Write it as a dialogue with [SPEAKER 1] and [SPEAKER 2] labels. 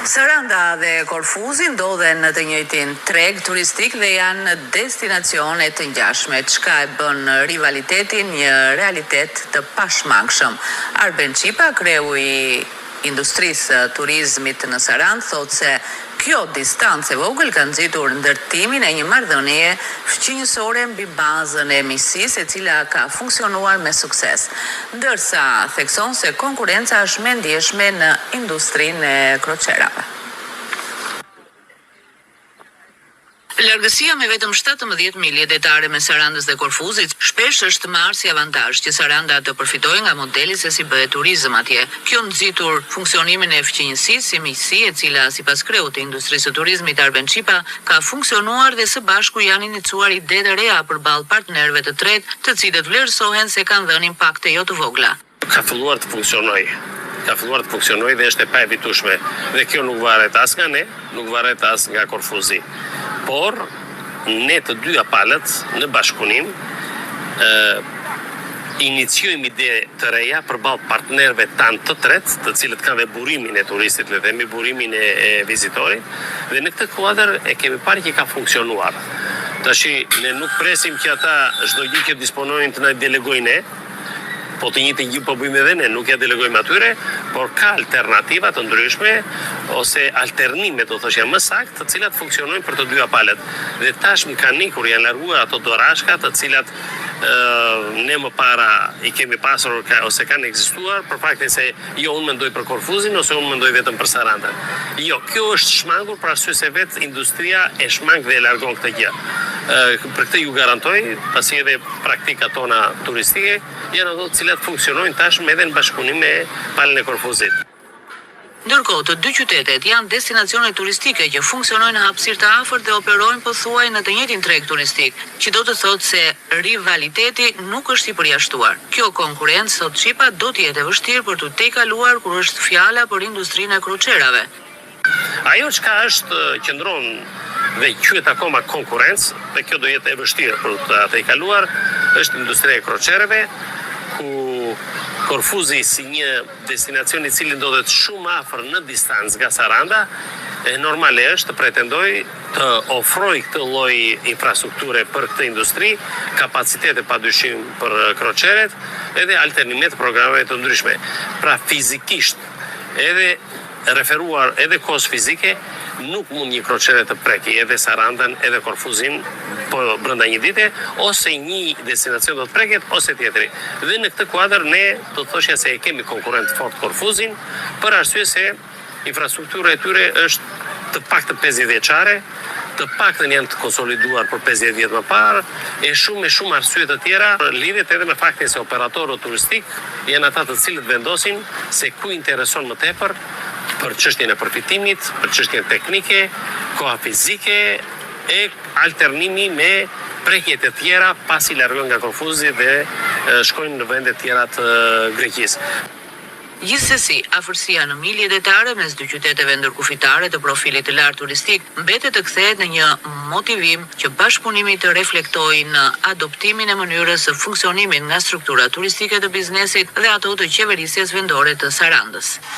[SPEAKER 1] Saranda dhe Korfuzi ndodhen në të njëjtin treg turistik dhe janë destinacione të ngjashme, çka e bën rivalitetin një realitet të pashmangshëm. Arben Qipa, kreu i industrisë turizmit në Sarandë, thotë se kjo distancë e vogël ka nxitur ndërtimin e një marrëdhënie fqinjësore mbi bazën e miqësisë, e cila ka funksionuar me sukses, ndërsa thekson se konkurenca është më ndjeshme në industrinë e kroçerave. Largësia me vetëm 17 milje detare me Sarandës dhe Korfuzit shpesh është marrë si avantazh që Saranda të përfitojë nga modeli se si bëhet turizëm atje. Kjo nxitur funksionimin e fqinjësisë si miqësi, e cila sipas kreut të industrisë së turizmit Arben Qipa ka funksionuar dhe së bashku janë inicuar ide të reja përballë partnerëve të tretë, të cilët vlerësohen se kanë dhënë impakte jo të vogla.
[SPEAKER 2] Ka filluar të funksionojë dhe është e paevitueshme. Dhe kjo nuk varet as nga ne, nuk varet as nga Korfuzi. Por ne të dyja palët në bashkëpunim iniciojmë ide të reja përballë partnerëve tanë të tretë, të cilët kanë dhe burimin e turistit, le themi burimin e vizitorit, dhe në këtë kuadër e kemi parë që ka funksionuar. Tashi ne nuk presim që ata çdo gjë që disponojnë të na delegojnë ne, po të njëjtën gjë po bëjmë edhe ne, nuk ja delegojmë atyre, por ka alternativa të ndryshme ose alternime, do thoshja më saktë, të cilat funksionojnë për të dyja palët. Dhe tash kanë nikur, janë larguar ato dorashka, të cilat ne më para i kemi pasur ose kanë ekzistuar, për faktin se jo unë mendoj për Korfuzin ose unë mendoj vetëm për Sarandën. Jo, kjo është shmangur për arsye se vetë industria e shmang dhe e largon këtë gjë. Për këtë ju garantoj, pasi edhe praktikat tona turistike janë ato të cilat funksionojnë tashmë edhe në bashkëpunim me palën e Korfuzit.
[SPEAKER 1] Ndërkohë, të dy qytetet janë destinacione turistike që funksionojnë në hapësirë të afërt dhe operojnë pothuaj në të njëjtin treg turistik, që do të thotë se rivaliteti nuk është i përjashtuar. Kjo konkurrencë, thot Qipa, do të jetë e vështirë për të tejkaluar kur është fjala për industrinë e kroçerave.
[SPEAKER 2] Ajo çka është qëndron dhe quhet akoma konkurrencë, dhe kjo do jetë e vështirë për të tejkaluar, është industria e kroçerave, ku Korfuzi si një destinacion i cili ndodhet shumë afër në distancë nga Saranda, normalisht të pretendoj të ofroj këtë lloj infrastrukture për këtë industri, kapacitete padyshim për kroçeret, edhe alternime të programeve të ndryshme. Pra fizikisht, edhe referuar edhe kohës fizike, nuk mund një kroçere të preki edhe Sarandën edhe Korfuzin po brenda një dite, ose një destinacion do të preket ose tjetri. Dhe në këtë kuadër ne do të thoshja se e kemi konkurrent fort Korfuzin, për arsye se infrastruktura e tyre është të paktën 50 vjeçare, të paktën janë të konsoliduar për 50 vjet më parë, e shumë arsye të tjera lidhet edhe me faktin se operatorët turistik janë ata të cilët vendosin se ku intereson më tepër për çështjen e përfitimit, për çështjen teknike, koha fizike e alternimi me prekjet e tjera pasi largohen nga Korfuzi dhe shkojnë në vende tjera të Greqisë.
[SPEAKER 1] Gjithsesi, afërsia në milje detare mes dy qyteteve ndërkufitare të profilit të lartë turistik mbetet të kthehet në një motivim që bashkëpunimi të reflektojë në adoptimin e mënyrës së funksionimit nga struktura turistike të biznesit dhe ato të qeverisjes vendore të Sarandës.